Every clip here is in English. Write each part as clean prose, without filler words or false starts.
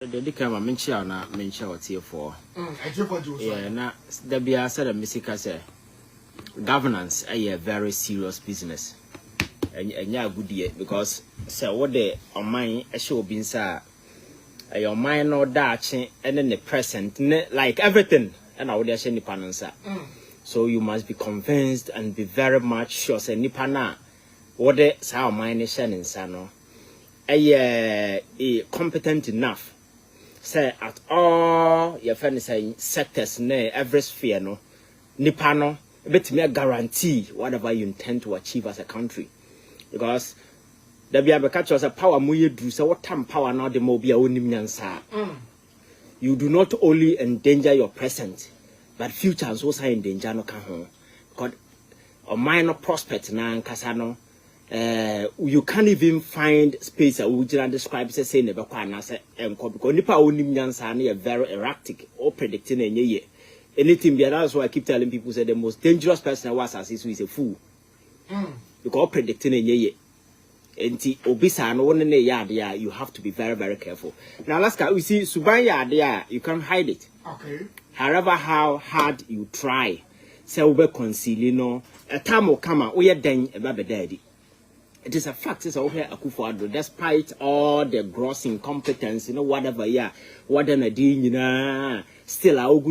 The camera mention na mention what here for. Yeah, na there be a said a music say governance a very serious business. And yeah good year because say what the on mine a show being sa your mind no dachi and then the present like everything and I would say ni panansa. So you must be convinced and be very much sure say ni pana what the sa mind is shining sano. A competent enough. Say at all your friends saying sectors ne every sphere no nipa no bet me guarantee whatever you intend to achieve as a country because there be a catch us a power mu do so what time power now the mo be onim nyansa you do not only endanger your present but future also in danger no kan ho because a minor prospect na nkasa no you can't even find space that we can describe say never kwa say because nipa onim nyansa na very erratic or predicting enye anything be that's why I keep telling people say the most dangerous person was as is a fool because predicting enye enti obisa no one ne yard ya you have to be very very careful. Now let's go, we see suban yard ya you can hide it, okay, however how hard you try say we conceal no a time will come out we den e ba daddy. It is a fact, it's over here Akuffo Addo, despite all the gross incompetence, whatever, what an idea, still,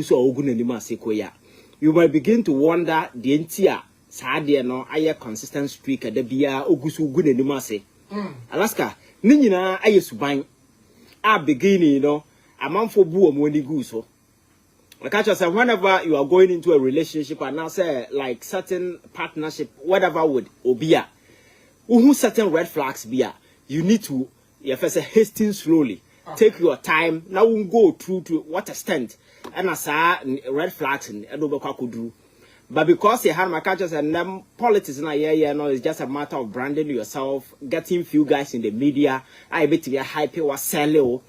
you might begin to wonder the entire Sadia no, I consistent streak at the Bia Ogusu good animase. Alaska, Nina, I used to buy a beginning, a month for boom when you go so. I catch yourself whenever you are going into a relationship and now say like certain partnership, whatever would obia. Who certain red flags be you need to first hasten slowly. Take your time. Now we'll go through to what extent and as red flags and could do. But because you have my cultures and them politics no, it's just a matter of branding yourself, getting few guys in the media. I bet you hype or sell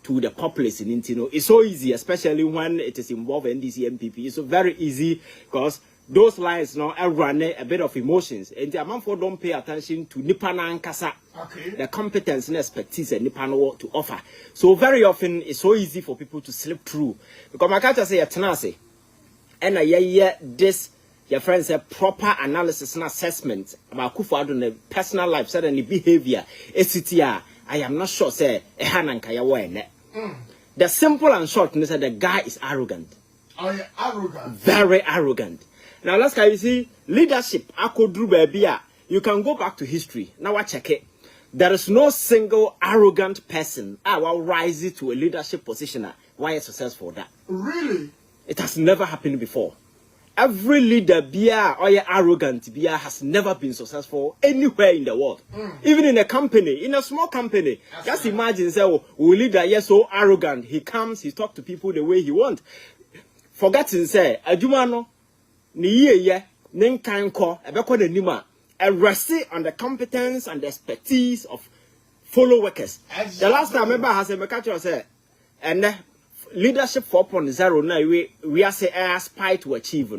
to the populace in Intino. It's so easy, especially when it is involved in NDC MPP. It's so very easy because those lines now run a bit of emotions, and the amount for don't pay attention to Nipana and Kasa, okay, the competence and expertise and Nipano to offer. So very often it's so easy for people to slip through because my culture say tenase, and this your friends say proper analysis and assessment about Akuffo Addo the personal life, certain behavior, ACTR. I am not sure say a Hanankaya. The simple and short is that the guy is arrogant. Oh, yeah, arrogant. Very arrogant. Now let's you see leadership. You can go back to history. Now I check it. There is no single arrogant person will rise to a leadership position. Why is successful that? Really? It has never happened before. Every leader or arrogant has never been successful anywhere in the world. Even in a company, in a small company. That's just right. Imagine say, leader so arrogant. He comes, he talks to people the way he wants. Forgetting say, Adumano. Rest on the competence and the expertise of fellow workers. Exactly. The last time I remember has a mechanic said, and leadership 4.0 now we are say aspire to achieve.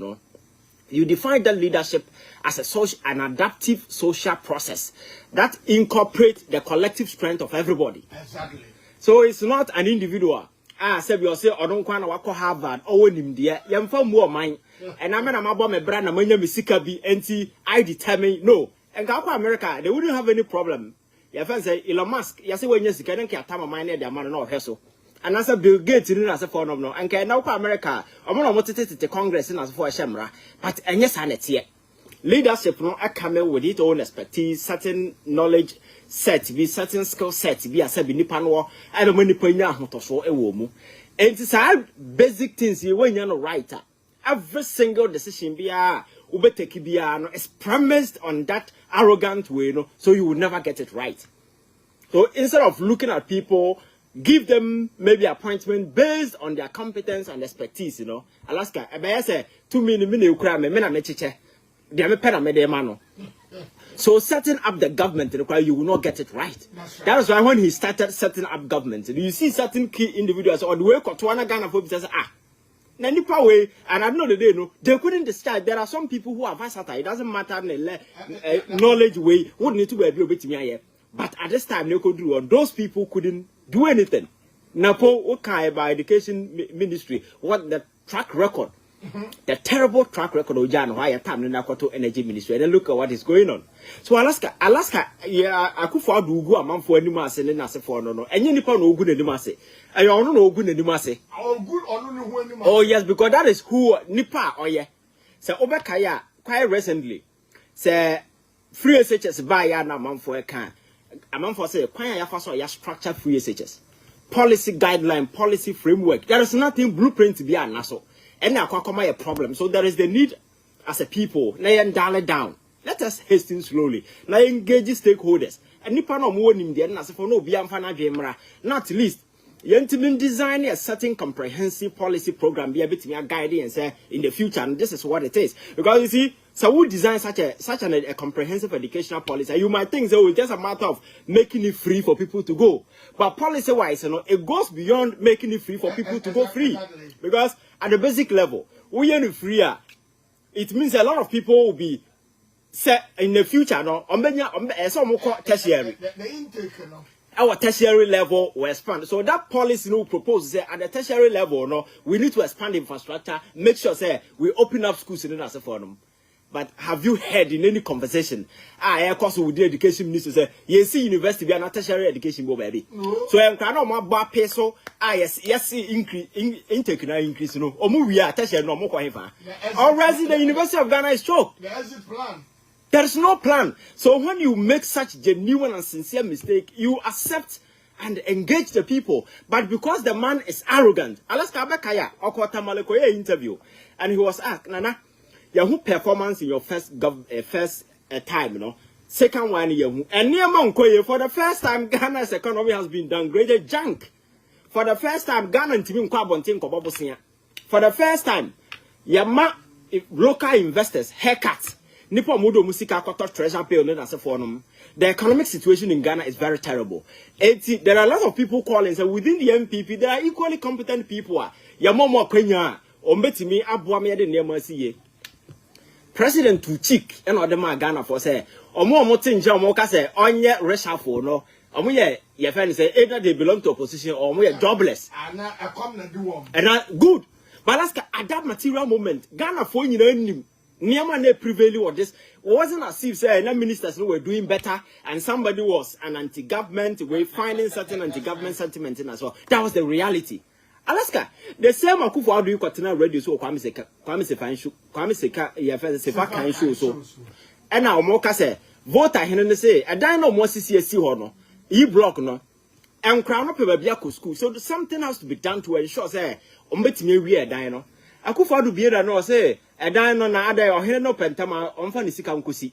You define that leadership as an adaptive social process that incorporates the collective strength of everybody. Exactly. So it's not an individual. Say you say I don't want to Harvard or him there. You form more mine. And I'm about my brand and my sika be NT. I determine no. And go America, they wouldn't have any problem. Your friend say Elon Musk. You say when you see can't care time mine their man no hustle. And as a Bill Gates in as a form of no. And can now America. I'm not motivated to Congress in as for a shamra. But and yes, and it's yet. Leadership no I come with its own expertise, certain knowledge set, be certain skill set, be a sebi nipanwa, I don't manipulate to show a woman. And it's all basic things you when you're no writer. Every single decision be is premised on that arrogant way, so you will never get it right. So instead of looking at people, give them maybe appointment based on their competence and expertise, Alaska, I say 2 minutes ukrame, so setting up the government, you will not get it right. That is why when he started setting up government, you see certain key individuals on the way to one Ghana for says, way, and I know they couldn't decide. There are some people who are versatile. It doesn't matter knowledge way, wouldn't need to be able to me. But at this time, they could do, and those people couldn't do anything. Napo okay by education ministry what the track record. The terrible track record of Jan why time in Nakoto energy ministry and then look at what is going on. So Alaska, yeah, Akuffo Addo go among for any mass and then for no, and you nipa no good anymore say. I don't know good anymore say. Oh yes, because that is who nipa oh yeah. So Obekaya quite recently say free SHS buy ya na man for a can. A man for say quite ya first ya structure free SHS. Policy guideline, policy framework. There is nothing blueprint to be an naso. And now come a problem. So there is the need as a people. Now dial it down. Let us hasten slowly. Now engage stakeholders. And nipa no more in there. As for no be not least. You design a certain comprehensive policy program. Be a bit me a guidance in the future. And this is what it is. Because you see, so we design such a comprehensive educational policy. You might think so it's just a matter of making it free for people to go. But policy wise, it goes beyond making it free for people to go free. Because at the basic level, we are free. It means a lot of people will be set in the future. No, tertiary. The intake, Our tertiary level will expand. So that policy no propose say at the tertiary level, no, we need to expand infrastructure. Make sure say we open up schools in the forum. But have you heard in any conversation? Of course, with the education minister say, you see, university be an tertiary education go baby. No. So I'm kind of more bad peso. Yes, increase intake na increase no. Omu we are tertiary no more kwa already the University of Ghana is choked. There is a plan. There is no plan. So when you make such genuine and sincere mistake, you accept and engage the people. But because the man is arrogant, Alaska Abekaya Okwata Malekoye interview, and he was asked, Nana, Yahoo performance in your first time, you know. Second one, Yahoo. And near Monkoye, for the first time, Ghana's economy has been downgraded junk. For the first time, Ghana and Timim Kwabontin Kobobosia. For the first time, Yama local investors haircuts. Nipo Mudo Musika Koto treasure bill and as a forum. The economic situation in Ghana is very terrible. There are a lot of people calling, so within the MPP, there are equally competent people. Yamomo Kenya, Ombetimi Abuame de Nemasiye. President Tuchik and other man Ghana for say, Omo Motinja Moka say, Onye reshuffle no. Omoye, your friend say, either they belong to opposition or Omoye jobless. And I come and do one. And good. But at that material moment, Ghana for you Niama ne prevailing or this wasn't as if say ministers were doing better and somebody was an anti-government way finding certain anti-government sentiment in as well. That was the reality. Alaska, the same Akuffo Addo you got radio so Kwame Seka yeah Sefa can show so. And now Moka say vote I say a dino more CCSC or no e block no and crown up a school. So something has to be done to ensure say me we a dino. Akuffo Addo be no say a dino na ada or no pentama on fanisika unkusi.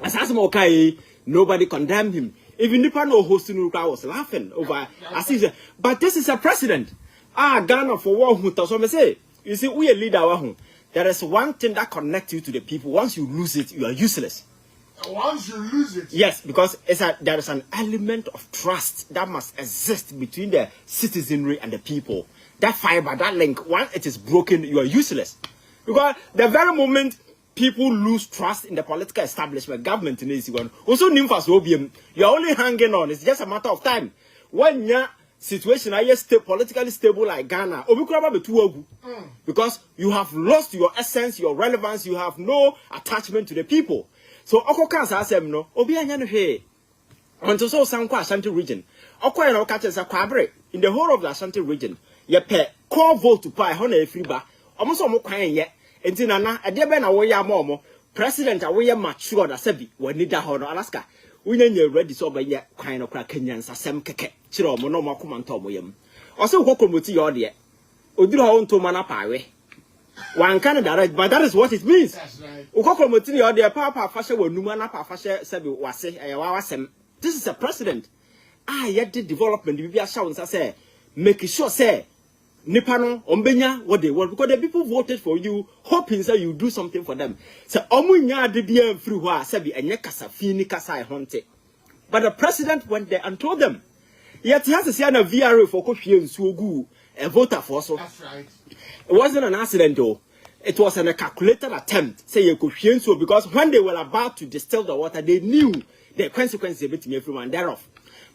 As okay, nobody condemned him. Even the panel hosting was laughing over as he said, but this is a president. Ghana for war who does say. You see, we a leader. There is one thing that connects you to the people. Once you lose it, you are useless. Once you lose it, yes, because there is an element of trust that must exist between the citizenry and the people. That fiber, that link, once it is broken, you are useless. Because the very moment people lose trust in the political establishment, government in this one, also you're only hanging on. It's just a matter of time. When you're situation politically stable like Ghana, because you have lost your essence, your relevance, you have no attachment to the people. So Oko Kansa asem no, obi anya no hwe. Onto so Sankwa Ashanti region. Oko no ka chesa kwabre in the whole of the Ashanti region. Ye pe call vote to pay ho na efriba. Omo so mo kwan ye. Enti nana ade be na wo ya mo president a wo ye mature da sabi wani da ho no Alaska. Unya ready so ba ye kwan no kra Kenyan sasem keke. Chire omo no makoma nto omo yam. Ose wo komoti ye ode. Odiro ho nto mana pawe. One can direct, but that is what it means. That's right. This is a president. Yet the development will be a shout and say, make sure say, Nipano, Ombenya, what they want, because the people voted for you, hoping that you do something for them. So, Omunya did the free wa sabi and yakasa fini kasa honte. But the president went there and told them, yet he has to say a VRA for Kofi and Sugu, a voter for so. That's right. It wasn't an accident though. It was a calculated attempt. Say you could hear so because when they were about to distill the water, they knew the consequences of it everyone thereof.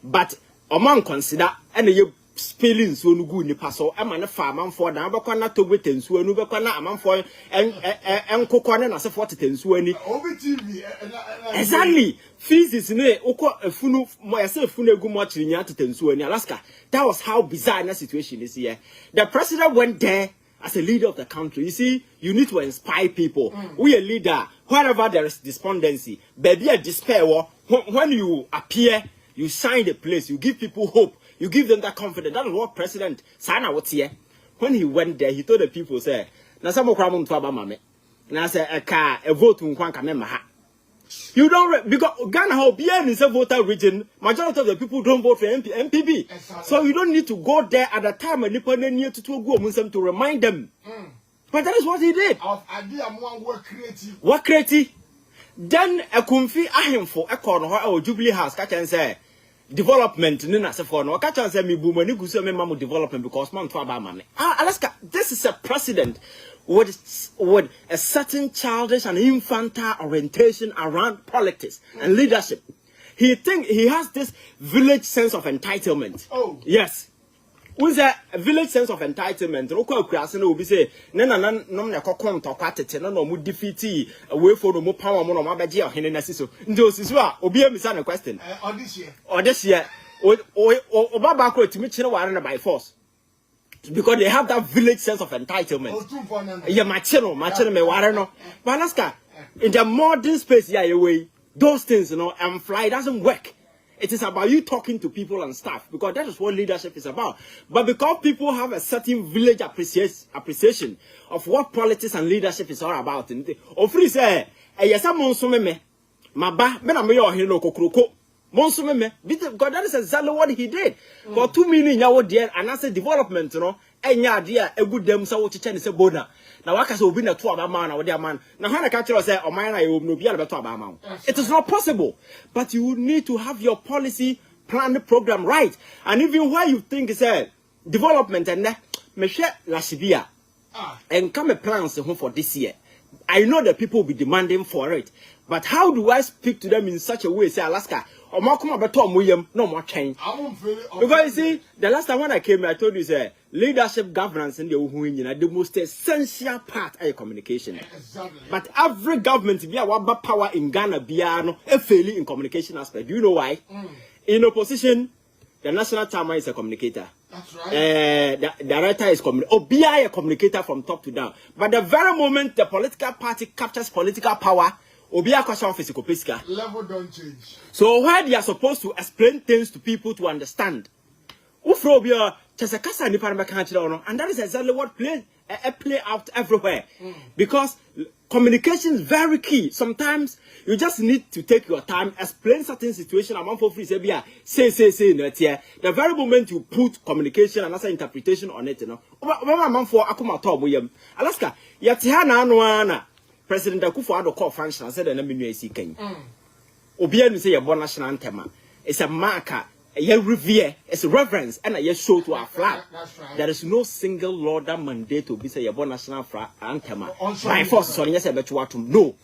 But among consider and you spelling so no good ni paso e ma ne fa amanfo da abekwa na togwete nsuo anu bekwa na amanfo enkokọ ne na se 40 tensuo ani OBTV exactly physics ne ukọ afunu mo yase afunu egu mo chirinya tensuo ani Alaska. That was how bizarre the situation is here. The president went there as a leader of the country. You see, you need to inspire people. We a leader, wherever there is despondency, baby a despair, when you appear, you shine the place, you give people hope, you give them that confidence. That is what President Sana was here. When he went there, he told the people, say, na some problem to mame. Na say a vote nkwan kame ha. You don't because Ghana how BN is a voter region, majority of the people don't vote for MPP. Exactly. So you don't need to go there at the time and near to go to remind them. But that is what he did. What creative? Then a comfy ahemfo a corner or Jubilee House catch and say development nina se for no catch and say me boom and you me mamu development because man to money. Alaska, this is a precedent with a certain childish and infantile orientation around politics and leadership. He has this village sense of entitlement. Oh yes. With a village sense of entitlement, local crassin will be say, Nana non a cocon to quatete, no more defeat away for the more power mono mabaji or henesiso. Those is what Obia Miss a question. Or this year, or Babako to meet Chino by force. Because they have that village sense of entitlement. Yeah, my channel, me warano. But Alaska, in the modern space, yeah, away, those things, and fly doesn't work. It is about you talking to people and stuff, because that is what leadership is about. But because people have a certain village appreciation of what politics and leadership is all about, free say, yes, I'm me, maba, me na me yo hino kokroko. Monsumeme, because that is exactly what he did. For 2 million yawo there, and as a development, enya idea a good dem so chiche ne se bona. Na waka se obi na to aba man na wo dia man. Na hana ka kire say o man na you no bia na beto aba man. It is not possible. But you need to have your policy plan the program right. And even where you think is a development and me hwe Lashibia and come a plans for this year. I know that people will be demanding for it. But how do I speak to them in such a way? Say, Alaska, or more come about no more change. Because you see, the last time when I came here, I told you, say, leadership governance in the most essential part of communication. Exactly. But every government, be a power in Ghana, be a failing in communication aspect. Do you know why? In opposition, the national chairman is a communicator. That's right. The director is be a communicator from top to down. But the very moment the political party captures political power, Obia question physical pesca. Level don't change. So why they are supposed to explain things to people to understand? Ufrobia Chesakasa Niparama, and that is exactly what play out everywhere. Because communication is very key. Sometimes you just need to take your time, explain certain situation. I'm for free say the very moment you put communication and also interpretation on it, Alaska, Yatihana Anwana. President Akuffo Addo called function and said, "The name is Kyei." Obianu say a national anthem. It's a marker, a revere, it's a reverence, and a show to our flag. Right. There is no single law that mandate to be say a national anthem. By force, so yes, I bet you want to know.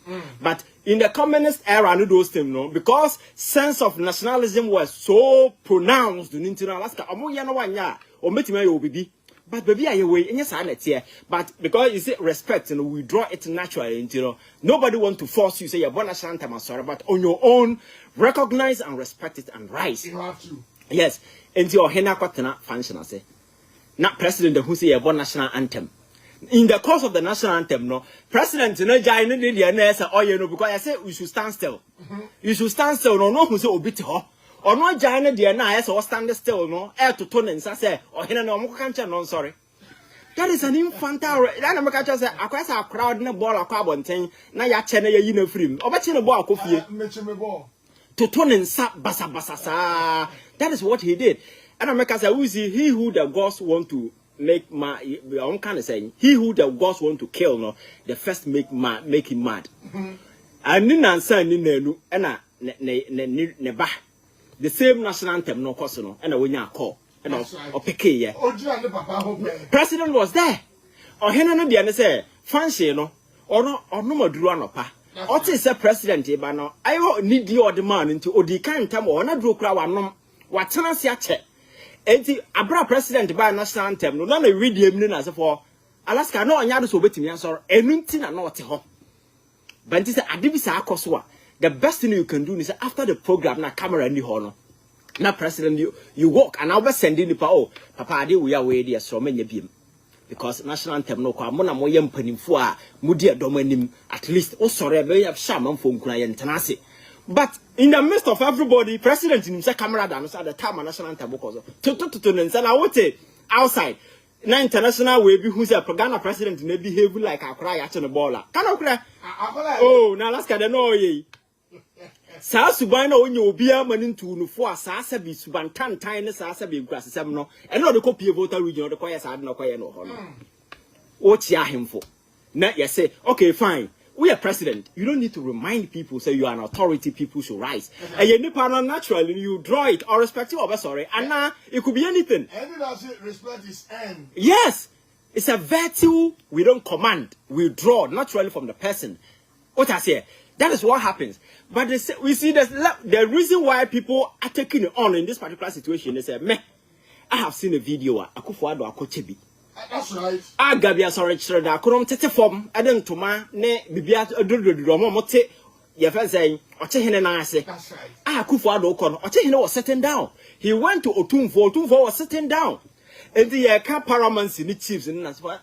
But in the communist era, no those things, no, because sense of nationalism was so pronounced in Alaska. But baby, I way in your here. But because you say respect, we draw it naturally. Nobody want to force you say you're born a sorry, but on your own, recognize and respect it and rise. You have to. Yes, into your henna cotton function. I say, not president who say you're born national anthem. In the course of the national anthem, no president, giant because I say we should stand still. You should stand still. No, who say obit her. Or no giant dear na or stand still, no air to tone and say, or hina no cancha no sorry. That is an infantile. Then I'm catch say across a crowd in a ball of carbon thing, na ya chene ya uniform. Or bet in a ball coffee. To tone and sap basa. That is what he did. And I'm say Uzi, he who the gods want to make mad, I'm kind of saying, he who the gods want to kill, no, the first make him mad. And Nina san in the neba. The same national anthem, no personal, and a winner call, and or Peke. President was there. Or Henna Diana say, fancy, no, or no more Druanopa. Or say president, but no, I need you or the man into Odi can't tell or not drew crowd, no, what tenants yet. enti abra president by national anthem no na read him ni na say for Alaska no anya do so betimi ansor enu nti na no te ho but nti say ade bi sa akoso a the best thing you can do is after the program na camera ni ho no na president you walk and I'll be sending nipa oh papa ade we are we dey so manya biem because national anthem no kwa mo na mo ye mpanimfo a mudi adom anim at least o sore be ya shamanfo nkuna ye ntenase. But in the midst of everybody, president in himself camera down at the time national anthem because to na wote outside na international way be who's a Ghana president may behave like a cry at the baller. Can I cry? Oh, now let's get no ye. Sa suban na onye obi amani ntu no fo asasa bi suban tantan ne sasa bi grase sem no e no de copy voter region de koye sa de no koye no ho no o chia himfo na you say okay fine we are president you don't need to remind people say you are an authority people should rise and you nipa no naturally you draw it or respective of sorry and now it could be anything and that's it respect is end. Yes, it's a virtue we don't command, we draw naturally from the person. What I say, that is what happens. But we see the reason why people are taking it on in this particular situation is meh. I have seen a video Akuffo Addo akochebi. That's right. Agabia sorry chire da konom tete form eden toma ne bibia dododo mo mote ye fa say oche hene na ase. That's right. Akuffo Addo ko no oche hene was sitting down. He went to Otumfo was sitting down. And the paramount in the chiefs in Alaska,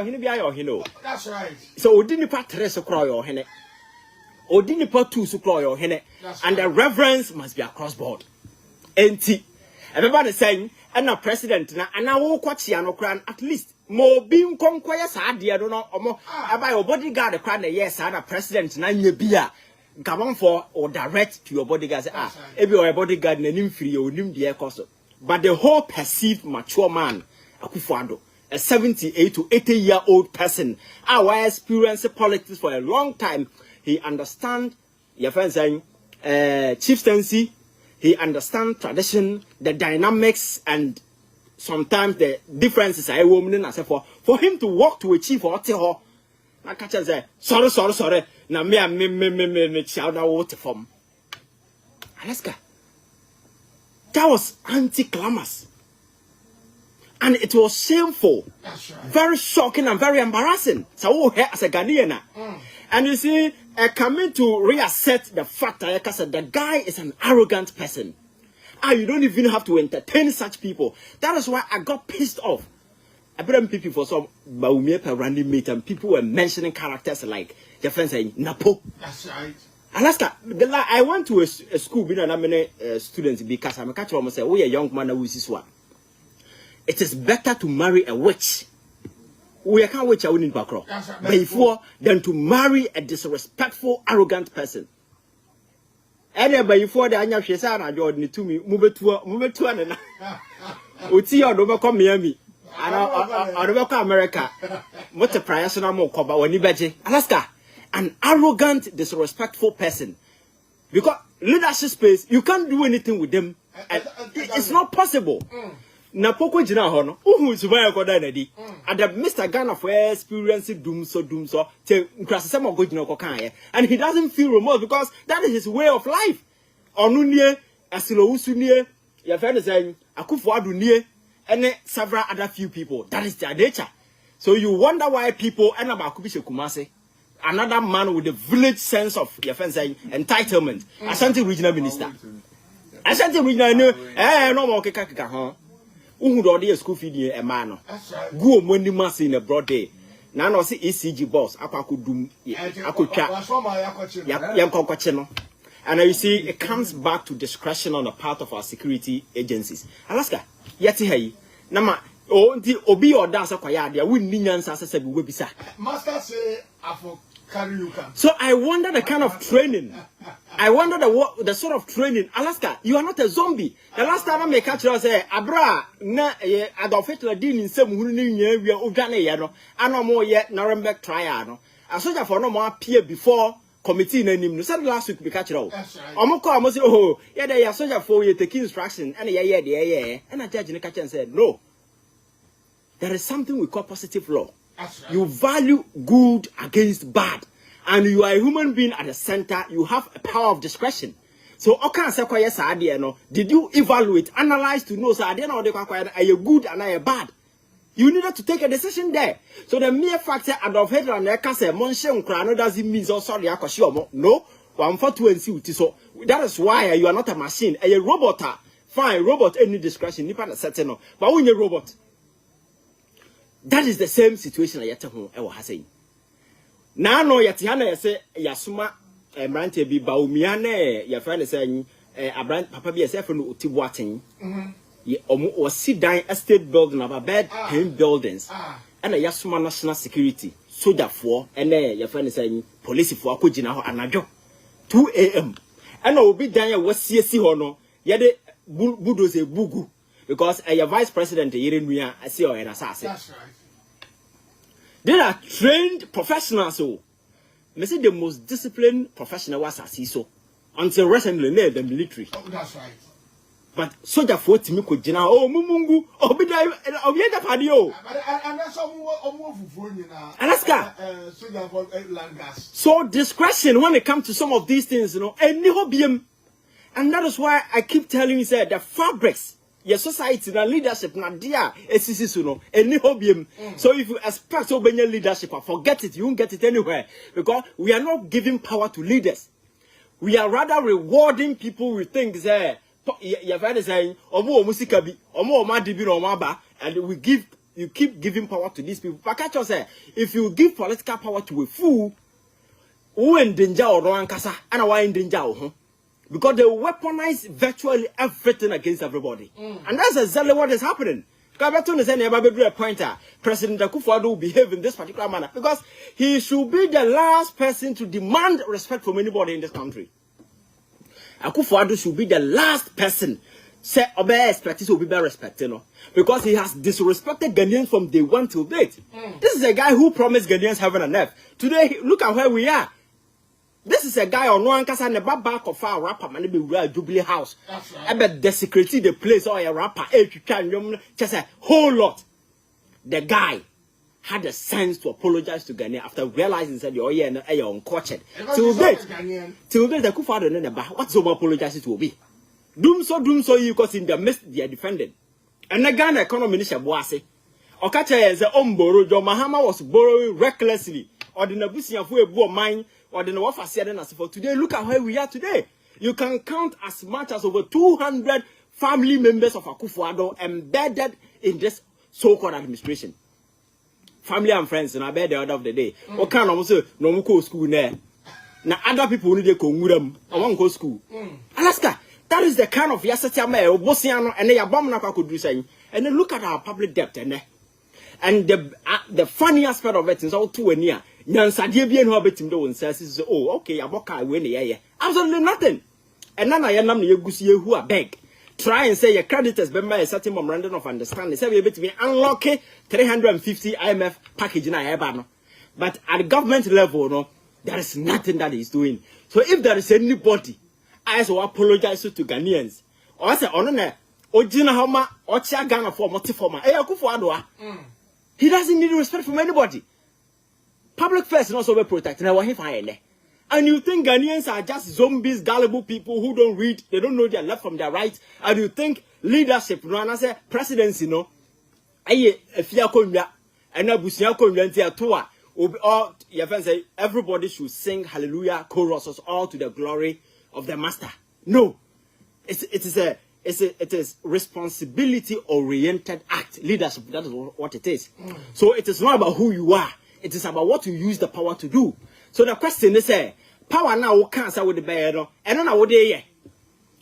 hene bia your hino. That's right. So Odini pa 3 so cry your hene. Odini pa 2 so cry your hene. And the reverence must be across board. Enti. Everybody saying, and now president na and now kwachi no kran at least mo bi nkonkoye sa de do no omo aba your bodyguard kran na yes na president na nya bia come for or direct to your bodyguard say ebi your bodyguard na nim firi onim de ekoso. But the whole perceived mature man Akuffo Addo, a 78 to 80-year-old person, our experienced politics for a long time, he understands your friend saying chieftaincy. He understands tradition, the dynamics, and sometimes the differences. I woman and for him to walk to a chief or teho, I catch and say sorry. Now me shout out water from Alaska. That was anti-clamors. And it was shameful. That's right. Very shocking and very embarrassing. So as a Ghanaian. And you see, coming to reassert the fact that the guy is an arrogant person. You don't even have to entertain such people. That is why I got pissed off. I brought people for some Baumiepa random meet and people were mentioning characters like your friend saying Napo. That's right. Alaska, I went to a school with many students because I'm a catcher almost say, we a young man who is this one. It is better to marry a witch. We can't witch a winning background. Before than to marry a disrespectful, arrogant person. And before the Anya Shesana Jordan to me, move to an Uti or Dover Miami. And I'll America. What a price on more cover when you beje. Alaska. An arrogant, disrespectful person. Because leadership space, you can't do anything with them. It's not possible. Na poko jina hono, subaya koda nedi. And the Mr. Ghana for experience doom so te nkrasema go jina ko kan and he doesn't feel remorse because that is his way of life. Onunye asilo usunie, your friend is saying Akuffo Addo nie and several other few people. That is their nature. So you wonder why people end up Akubishe Kumase. Another man with a village sense of your friend saying entitlement. Ashanti regional minister. Ashanti regional no more kaka ho. Who do the school feed a man? Go when the mass in a broad day. Now no see ECG boss. I could do. I could chat. And you see, it comes back to discretion on the part of our security agencies. Alaska, yeti hey. Nama oh the obi or dance akwaya dia win nyan sa se bi bisa. Master say afo carry you can. So I wonder the kind of training. I wonder the sort of training. Alaska, you are not a zombie. The last time I make catch you say abra na adofetla din in sem hunu ni nya wi odwane ye no. Ano mo ye Nuremberg trial no. Asoja for no mo appear before committee na nim no. Said last week be catch you. Omo call mo say oh, yeah there asoja for you take instruction and yeah. And a judge in catch and said no. There is something we call positive law. Right. You value good against bad. And you are a human being at the center. You have a power of discretion. So okay say kwa yes ade no, did you evaluate, analyze to know say ade na ode kwa are you good and are you bad? You needed to take a decision there. So the mere fact that Adolf Hitler and Eka say Monshe Ukrano doesn't mean so sorry akoshi no, 142 and see so that is why you are not a machine, a robot. Fine, robot any discretion, nipa na certain no. But when you robot, that is the same situation I yet home I was saying. Now no yatihana ya say yasuma mrante bi ba umiane ya friend saying abrant papa bi say for no otibuaten. Or sit down estate building about bed 10 buildings and a yasuma national security soldier for and your friend is saying police for akojina ho anadwo 2 a.m. and will be down was CSC hono yede bulldoze bugu because your vice president Yerenuya I see or assassin. That's right. They are trained professionals so me say the most disciplined professional was so until recently the military. Oh, that's right. But soldier for Timmy could jina oh mumungu obieda padio. And that's all Alaska. Soldier for Langas. So discretion when it comes to some of these things, you know, any hobium. And that is why I keep telling you say the fabrics, your society, the leadership, na dia esisi you know, any hobium. So if you expect to be leadership, forget it, you won't get it anywhere. Because we are not giving power to leaders. We are rather rewarding people with things there. Your father is saying, Omo musikabi, Omo madibi no maba, and you keep giving power to these people. Pakacho say, if you give political power to a fool, who in danger or wrong kasa, and why in danger, because they weaponize virtually everything against everybody, and that's exactly what is happening. Kabeton is saying about a pointer. President Akuffo Addo will behave in this particular manner because he should be the last person to demand respect from anybody in this country. Akuffo Addo should be the last person say obey expect to be respected, you know, because he has disrespected Ghanaians from day one till date. This is a guy who promised Ghanaians heaven and earth. Today, look at where we are. This is a guy on one case and the back of our rapper man be real Jubilee House. I bet desecrate the place or a rapper just a whole lot. The guy had the sense to apologize to Ghana after realizing that you're uncultured. Till date, the Akuffo Addo never. What's so apologizing to be? Doom so you because in the midst they are defended. And the Ghana economy is a boase. Okacha is a borrow. John Mahama was borrowing recklessly. Or the Nabusian for a boy mine, or the Nawafa said as for today. Look at where we are today. You can count as much as over 200 family members of Akuffo Addo embedded in this so-called administration. Family and friends, and I bet the order of the day. What kind of say no go school there? Now other people need to go muram. I want go school. Alaska, that is the kind of yasati me Bosiano and they are bomb na could do saying. And then look at our public debt and the funny aspect of it is all too near. Nyansadie bi enu abetim do won says oh okay aboka we ne absolutely nothing. And nana ye nam na yegusi yehu abeg. Try and say your creditors be my certain memorandum of understanding. Say we be to unlock 350 IMF package na eba no. But at the government level no, there is nothing that he's doing. So if there is anybody I so apologize to Ghanaians or say ono na ojina homa ochia Ghana for multiforma Akuffo Addo he doesn't need respect from anybody. Public first and also be protected. And you think Ghanaians are just zombies, gullible people who don't read, they don't know their left from their right. And you think leadership, no, and I say presidency, no, everybody should sing hallelujah choruses all to the glory of the master. No, it is responsibility oriented act. Leadership, that is what it is. So it is not about who you are. It is about what you use the power to do. So the question is, power now can't say with the bed, and then I would say,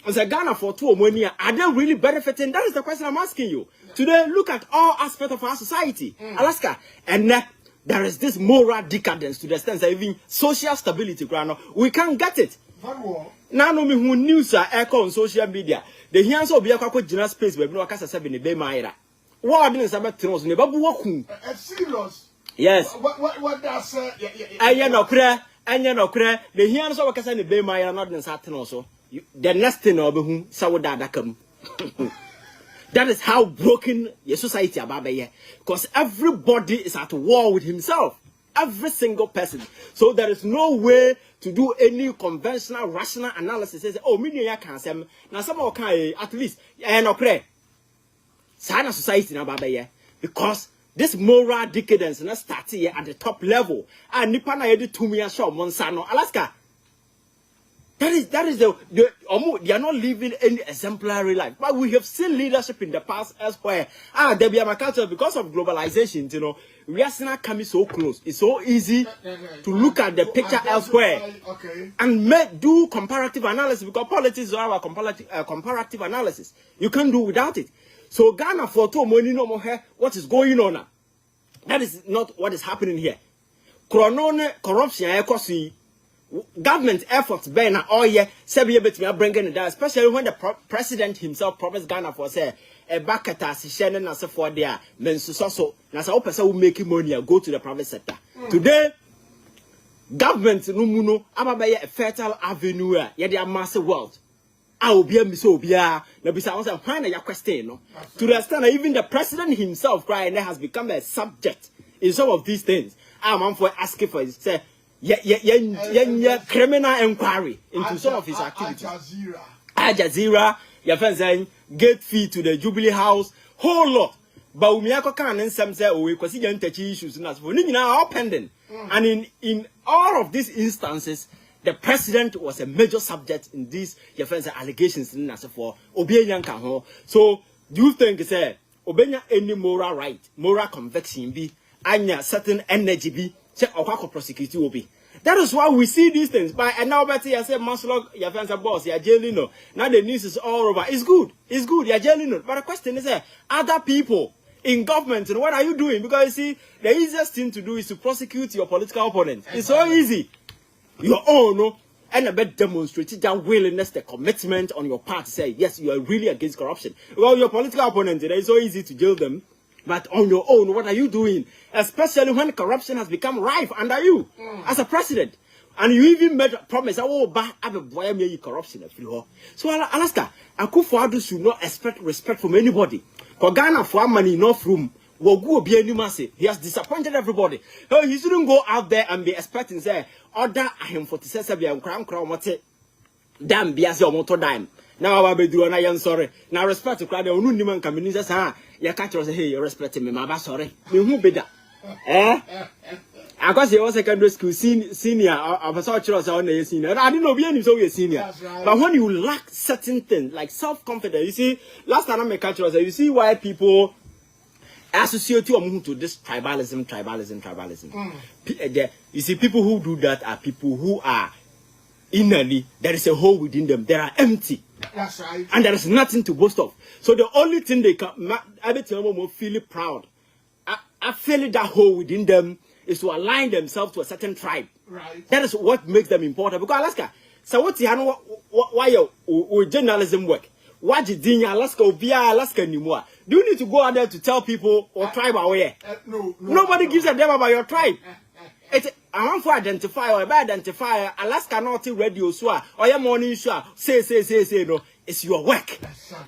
as a Ghana for 2 money, are they really benefiting? That is the question I'm asking you. Today, look at all aspects of our society, Alaska, and there is this moral decadence to the extent that even social stability, we can't get it. Now, no me who news are echo on social media. The hands of Biako General Space, where no Casa 7 in Bay Maira. What is about Tinos, never walking? Serious. Yes. What does I no cry, the hands of Casa in Bay Maira, not in Saturn also. The next thing of whom Sawada come. That is how broken your society are, because everybody is at war with himself. Every single person. So there is no way to do any conventional, rational analysis. Say, oh, me ya can say. Now some can at least no pray. Sana society na babaye because this moral decadence na start here at the top level. And nipa na yedi tumi asho monsano Alaska. That is they are not living any exemplary life. But we have seen leadership in the past elsewhere. There be a culture because of globalization, you know, we are not coming so close. It's so easy to look at the picture elsewhere and do comparative analysis because politics are our comparative analysis. You can't do without it. So Ghana for two money no more here. What is going on now? That is not what is happening here. Corruption, government efforts ben all year sebi betimi bringing it down, especially when the president himself promised Ghana for say a backata share na say for there men so na say person will make money go to the private sector. Today government no mu no ababaye a fertile avenue ya the massive wealth obi am so obia na bisa won say why na ya question no to the extent that even the president himself crying has become a subject in some of these things. I'm for asking for say criminal inquiry into some of his activities. Al Jazeera, your friend saying gate fee to the Jubilee House, whole lot. But we can some say we consider issues in us for all pending. And in all of these instances, the president was a major subject in these your friends allegations in us for Obiyan Kaho. So do you think say Obenya any moral right, moral conviction be anya certain energy be prosecute will be. That is why we see these things. But now, Betty, I say, Manslog, your fans are boss, you're jailing. Now the news is all over. It's good, you're jailing. But the question is, other people in government, and what are you doing? Because you see, the easiest thing to do is to prosecute your political opponent. It's so easy. Your own, no, and a bit demonstrate that willingness, the commitment on your part to say, yes, you are really against corruption. Well, your political opponent, it is so easy to jail them. But on your own, what are you doing? Especially when corruption has become rife under you as a president. And you even made a promise, oh, I will boy me corruption. So Alaska, Akuffo Addo should not expect respect from anybody. For Ghana for money enough room, will go be any massive. He has disappointed everybody. Oh, he shouldn't go out there and be expecting say, order him for the crown what damn bias your motor dime. Now I will do and I am sorry. Now respect to crowd no niman can be say, you catch us hey, you respect me, my sorry. Me who be that? I got your secondary school senior, I was all children on the senior. I didn't know being so senior. Right. But when you lack certain things like self-confidence, you see, last time I make catch us, you see why people associate you to this tribalism. You see, people who do that are people who are innerly, there is a hole within them. They are empty. That's right. And there is nothing to boast of. So the only thing they can, every time feel proud, I feel that hole within them is to align themselves to a certain tribe. Right. That is what makes them important. Because Alaska, so what's why your journalism work? What did Alaska via Alaska anymore? Do you need to go out there to tell people or tribe away? No. Nobody gives a damn about your tribe. I want to identify or identify Alaska not radio show or your morning show. Say no. It's your work.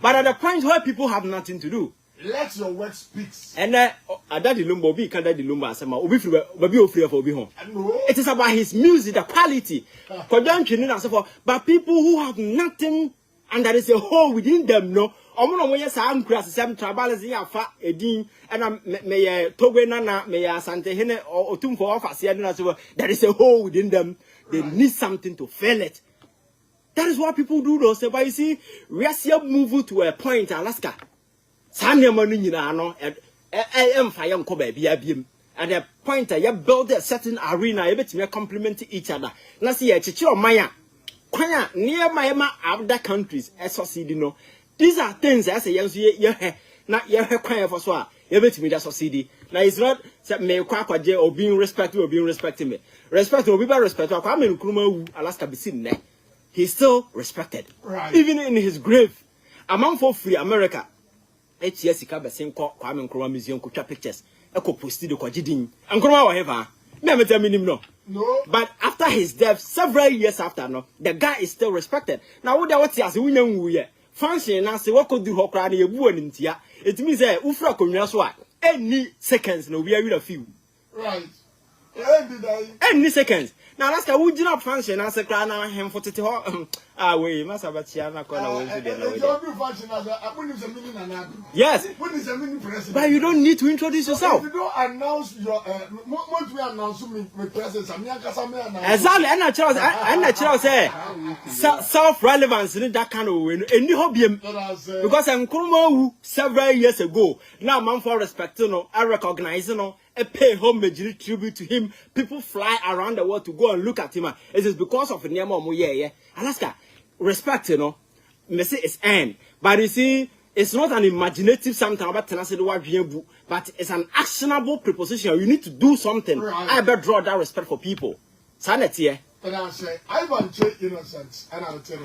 But at the point where people have nothing to do, let your work speak. And daddy lumbo be can daddy lumba sama obi free for obi home. It is about his music, the quality. But people who have nothing and there is a hole within them, no. Omo no yes am kura sesem tribalism ya fa edin and me togwe nana me asante hene otum for office na so there is a hole within them. They need something to fill it. That is what people do though. So but you see, we are still moving to a point in Alaska. At the point you build a certain arena, you bet me complement each other. Now see a Maya near my other countries, no. These are things I say, yes, not your cry for so. You bet me that's succeed. Now it's not that me quack or being respected or being respecting me. Respect will be by respect. I'm in Kruma, Alaska be seen there. He's still respected. Right. Even in his grave. Among for free America. HSC be saying Kwame Nkrumah museum ko twa pictures e ko post the kwagidin Nkrumah whatever me tell me no. But after his death several years after no the guy is still respected. Now what as wunya nwuye function na se wako du hokra na yebu anintia it means say ufra konwa so a any seconds no we are a few. Right. Any seconds. Now Alaska would you not function as a crown and him for the ah we must have a Chiana corner. Yes, but you don't need to introduce yourself. You don't announce your what we announce me presence. Exactly, and natural say self-relevance in that kind of way. Any hobby because I'm Kumo several years ago. Now man for respect, I recognize a pay homage tribute to him. People fly around the world to go and look at him. It is because of the name of Alaska. Respect, me say it's end. But you see, it's not an imaginative something about tenacity, but it's an actionable preposition. You need to do something. Right. I better draw that respect for people. Sanity, But I say, I want to innocence, and I'll tell you.